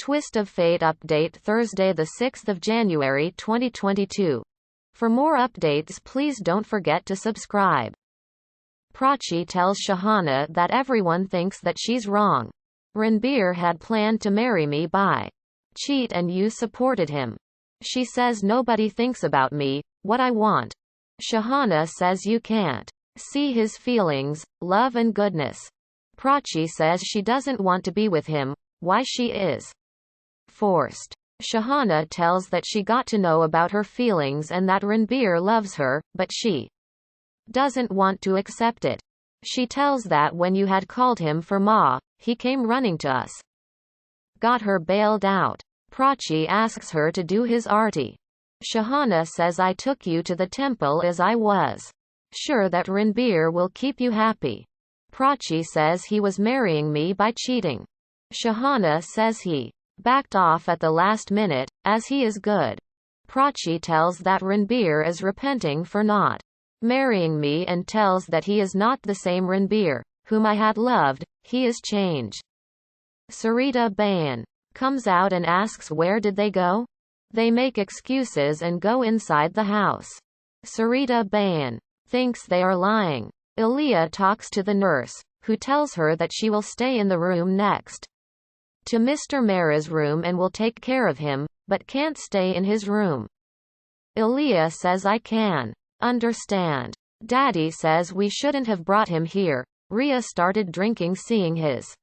Twist of Fate update Thursday 6 January 2022. For more updates please don't forget to subscribe. Prachi tells Shahana that everyone thinks that she's wrong. Ranbir had planned to marry me by cheat and you supported him. She says nobody thinks about me, what I want. Shahana says you can't see his feelings, love and goodness. Prachi says she doesn't want to be with him, why she is forced. Shahana tells that she got to know about her feelings and that Ranbir loves her, but she doesn't want to accept it. She tells that when you had called him for Ma, he came running to us. Got her bailed out. Prachi asks her to do his arti. Shahana says I took you to the temple as I was sure that Ranbir will keep you happy. Prachi says he was marrying me by cheating. Shahana says he backed off at the last minute, as he is good. Prachi tells that Ranbir is repenting for not marrying me and tells that he is not the same Ranbir, whom I had loved, he is changed. Sarita Bayan comes out and asks where did they go? They make excuses and go inside the house. Sarita Bayan thinks they are lying. Aliya talks to the nurse, who tells her that she will stay in the room next to Mr. Mehra's room and will take care of him, but can't stay in his room. Aliya says I can understand. Daddy says we shouldn't have brought him here. Rhea started drinking seeing his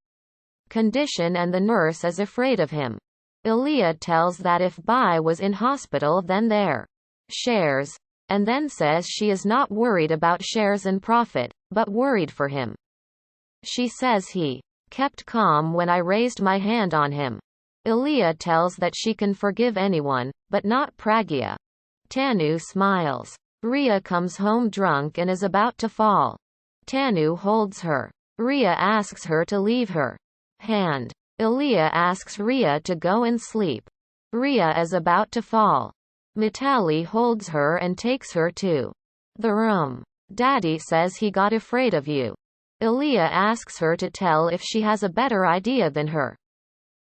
condition and the nurse is afraid of him. Aliya tells that if Bai was in hospital then there shares, and then says she is not worried about shares and profit, but worried for him. She says he kept calm when I raised my hand on him. Aliya tells that she can forgive anyone, but not Pragya. Tanu smiles. Rhea comes home drunk and is about to fall. Tanu holds her. Rhea asks her to leave her hand. Aliya asks Rhea to go and sleep. Rhea is about to fall. Mitali holds her and takes her to the room. Daddy says he got afraid of you. Aliya asks her to tell if she has a better idea than her,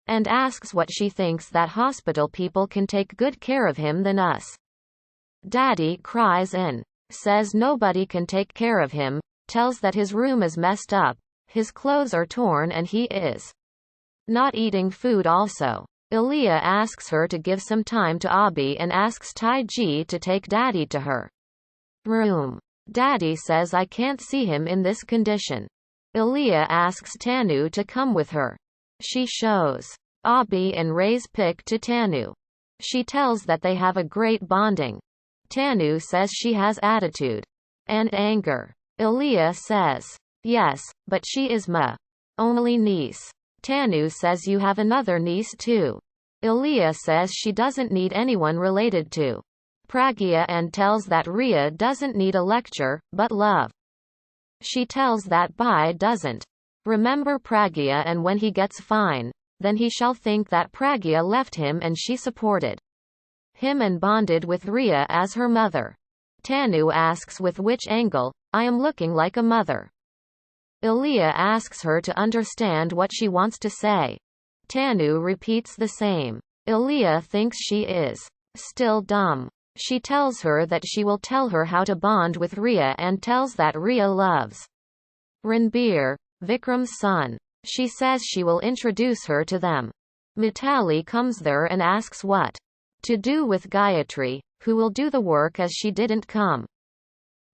and asks what she thinks that hospital people can take good care of him than us. Daddy cries and says nobody can take care of him, tells that his room is messed up, his clothes are torn and he is not eating food also. Aliya asks her to give some time to Abi and asks Taiji to take Daddy to her room. Daddy says I can't see him in this condition. Aliya asks Tanu to come with her. She shows Abi and Ray's pic to Tanu. She tells that they have a great bonding. Tanu says she has attitude and anger. Aliya says, yes, but she is my only niece. Tanu says you have another niece too. Aliya says she doesn't need anyone related to Pragya and tells that Rhea doesn't need a lecture, but love. She tells that Bai doesn't remember Pragya and when he gets fine, then he shall think that Pragya left him and she supported him and bonded with Rhea as her mother. Tanu asks with which angle, I am looking like a mother. Aliya asks her to understand what she wants to say. Tanu repeats the same. Aliya thinks she is still dumb. She tells her that she will tell her how to bond with Rhea and tells that Rhea loves Ranbir, Vikram's son. She says she will introduce her to them. Mitali comes there and asks what to do with Gayatri, who will do the work as she didn't come.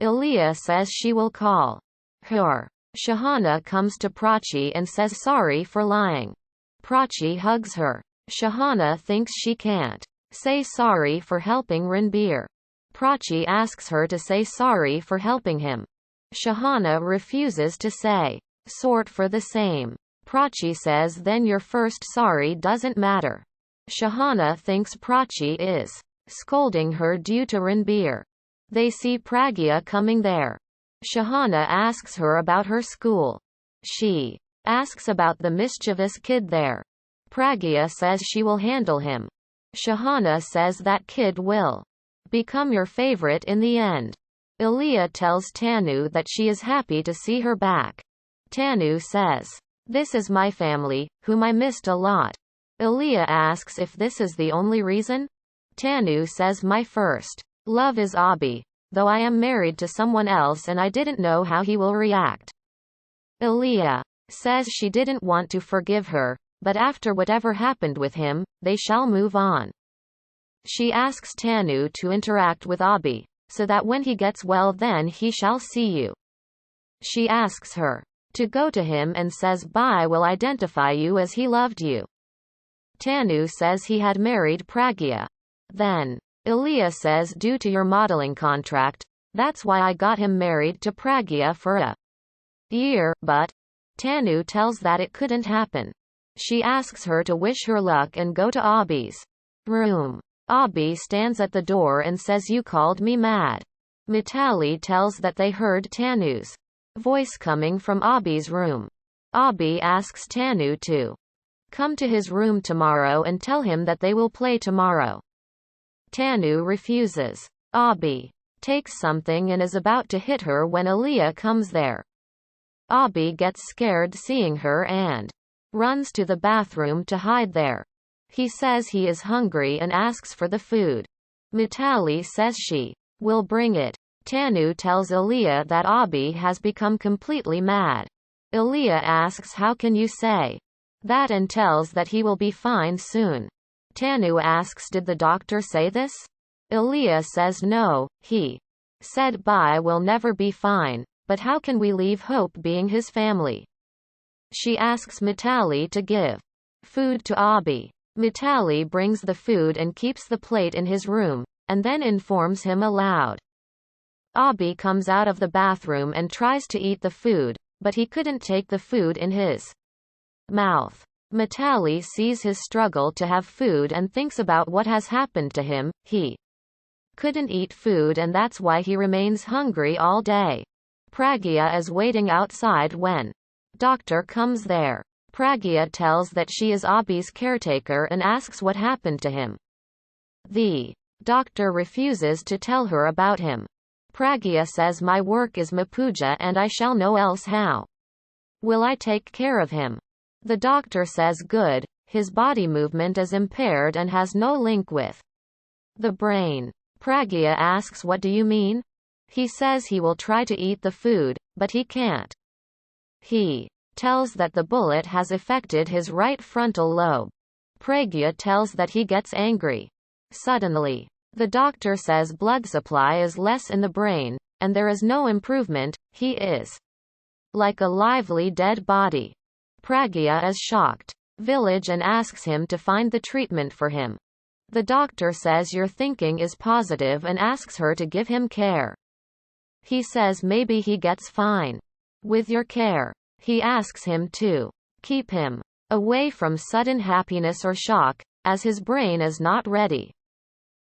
Aliya says she will call her. Shahana comes to Prachi and says sorry for lying. Prachi hugs her. Shahana thinks she can't say sorry for helping Ranbir. Prachi asks her to say sorry for helping him. Shahana refuses to say sort for the same. Prachi says then your first sorry doesn't matter. Shahana thinks Prachi is scolding her due to Ranbir. They see Pragya coming there. Shahana asks her about her school. She asks about the mischievous kid there. Pragya says she will handle him. Shahana says that kid will become your favorite in the end. Aliya tells Tanu that she is happy to see her back. Tanu says, "This is my family, whom I missed a lot." Aliya asks if this is the only reason. Tanu says my first love is Abi, though I am married to someone else and I didn't know how he will react. Aliya says she didn't want to forgive her, but after whatever happened with him, they shall move on. She asks Tanu to interact with Abi, so that when he gets well then he shall see you. She asks her to go to him and says Bai will identify you as he loved you. Tanu says he had married Pragya. Then Aliya says due to your modeling contract, that's why I got him married to Pragya for a year, but Tanu tells that it couldn't happen. She asks her to wish her luck and go to Abi's room. Abi stands at the door and says you called me mad. Mitali tells that they heard Tanu's voice coming from Abi's room. Abi asks Tanu to come to his room tomorrow and tell him that they will play tomorrow. Tanu refuses. Abi takes something and is about to hit her when Aliya comes there. Abi gets scared seeing her and runs to the bathroom to hide there. He says he is hungry and asks for the food. Mitali says she will bring it. Tanu tells Aliya that Abi has become completely mad. Aliya asks how can you say that and tells that he will be fine soon. Tanu asks did the doctor say this? Aliya says no, he said Bai will never be fine, but how can we leave hope being his family? She asks Mitali to give food to Abi. Mitali brings the food and keeps the plate in his room, and then informs him aloud. Abi comes out of the bathroom and tries to eat the food, but he couldn't take the food in his mouth. Mitali sees his struggle to have food and thinks about what has happened to him. He couldn't eat food and that's why he remains hungry all day. Pragya is waiting outside when doctor comes there. Pragya tells that she is Abi's caretaker and asks what happened to him. The doctor refuses to tell her about him. Pragya says my work is Mapuja and I shall know else how will I take care of him. The doctor says good, his body movement is impaired and has no link with the brain. Pragya asks what do you mean? He says he will try to eat the food, but he can't. He tells that the bullet has affected his right frontal lobe. Pragya tells that he gets angry. Suddenly, the doctor says blood supply is less in the brain, and there is no improvement, he is like a lively dead body. Pragya is shocked. Village and asks him to find the treatment for him. The doctor says your thinking is positive and asks her to give him care. He says maybe he gets fine with your care. He asks him to keep him away from sudden happiness or shock, as his brain is not ready.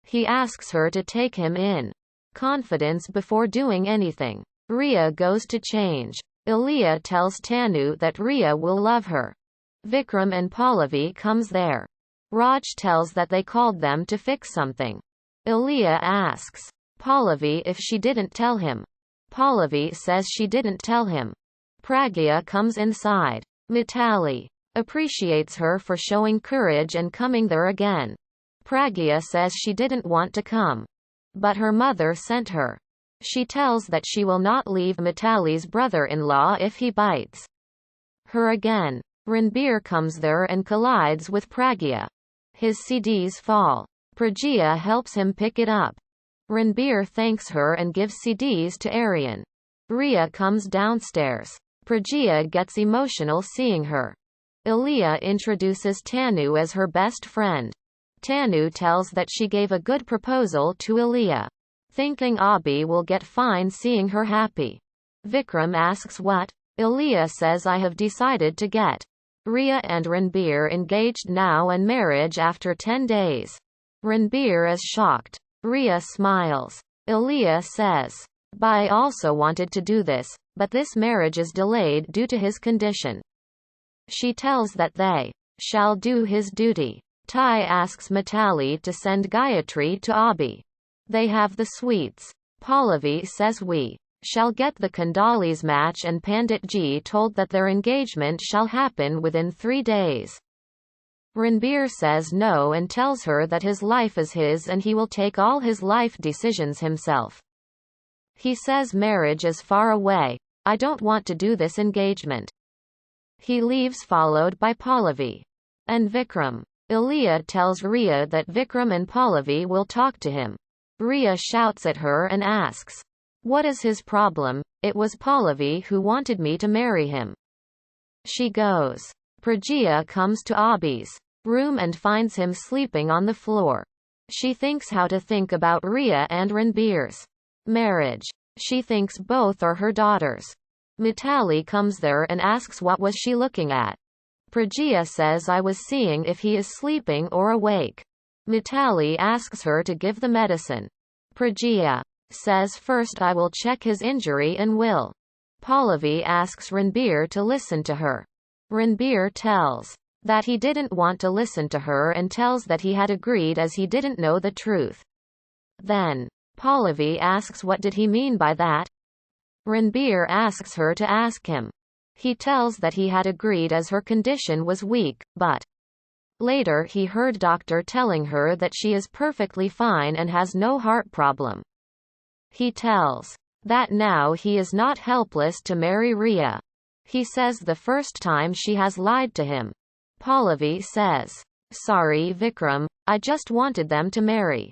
He asks her to take him in confidence before doing anything. Rhea goes to change. Aliya tells Tanu that Rhea will love her. Vikram and Pallavi comes there. Raj tells that they called them to fix something. Aliya asks Pallavi if she didn't tell him. Pallavi says she didn't tell him. Pragya comes inside. Mitali appreciates her for showing courage and coming there again. Pragya says she didn't want to come, but her mother sent her. She tells that she will not leave Mitali's brother-in-law if he bites her again. Ranbir comes there and collides with Pragya. His CDs fall. Pragya helps him pick it up. Ranbir thanks her and gives CDs to Aryan. Rhea comes downstairs. Pragya gets emotional seeing her. Aliya introduces Tanu as her best friend. Tanu tells that she gave a good proposal to Aliya, thinking Abi will get fine seeing her happy. Vikram asks what? Aliya says I have decided to get Rhea and Ranbir engaged now and marriage after 10 days. Ranbir is shocked. Rhea smiles. Aliya says, Bai also wanted to do this, but this marriage is delayed due to his condition. She tells that they shall do his duty. Tai asks Mitali to send Gayatri to Abi. They have the sweets. Pallavi says we shall get the Kandalis match and Pandit Ji told that their engagement shall happen within 3 days. Ranbir says no and tells her that his life is his and he will take all his life decisions himself. He says marriage is far away. I don't want to do this engagement. He leaves, followed by Pallavi and Vikram. Aliya tells Rhea that Vikram and Pallavi will talk to him. Rhea shouts at her and asks, "What is his problem? It was Pallavi who wanted me to marry him." She goes. Prachi comes to Abhi's room and finds him sleeping on the floor. She thinks how to think about Rhea and Ranbir's marriage. She thinks both are her daughters. Mitali comes there and asks what was she looking at. Prachi says I was seeing if he is sleeping or awake. Mitali asks her to give the medicine. Prachi says first I will check his injury and will. Pallavi asks Ranbir to listen to her. Ranbir tells that he didn't want to listen to her and tells that he had agreed as he didn't know the truth. Then Pallavi asks what did he mean by that? Ranbir asks her to ask him. He tells that he had agreed as her condition was weak, but later he heard doctor telling her that she is perfectly fine and has no heart problem. He tells that now he is not helpless to marry Rhea. He says the first time she has lied to him. Pallavi says, "Sorry Vikram, I just wanted them to marry."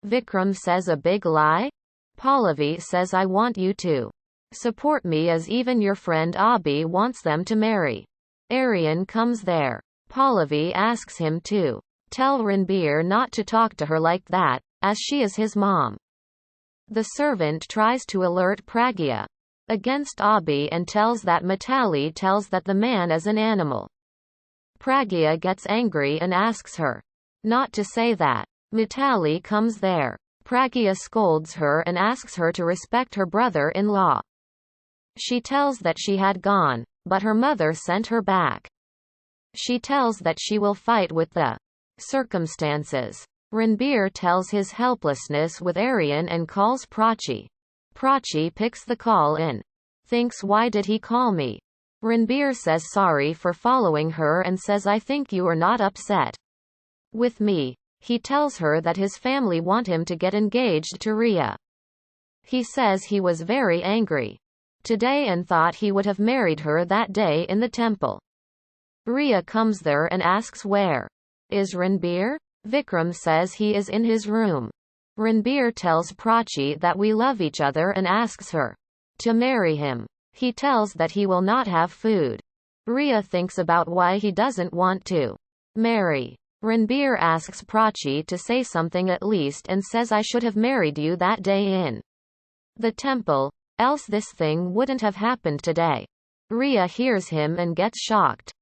Vikram says a big lie? Pallavi says I want you to support me as even your friend Abhi wants them to marry. Aryan comes there. Pallavi asks him to tell Ranbir not to talk to her like that, as she is his mom. The servant tries to alert Prachi against Abhi and tells that Mitali tells that the man is an animal. Prachi gets angry and asks her not to say that. Mitali comes there. Prachi scolds her and asks her to respect her brother-in-law. She tells that she had gone, but her mother sent her back. She tells that she will fight with the circumstances. Ranbir tells his helplessness with Aryan and calls Prachi. Prachi picks the call and thinks why did he call me? Ranbir says sorry for following her and says I think you are not upset with me. He tells her that his family want him to get engaged to Rhea. He says he was very angry today and thought he would have married her that day in the temple. Rhea comes there and asks where is Ranbir? Vikram says he is in his room. Ranbir tells Prachi that we love each other and asks her to marry him. He tells that he will not have food. Rhea thinks about why he doesn't want to marry. Ranbir asks Prachi to say something at least and says I should have married you that day in the temple, else this thing wouldn't have happened today. Rhea hears him and gets shocked.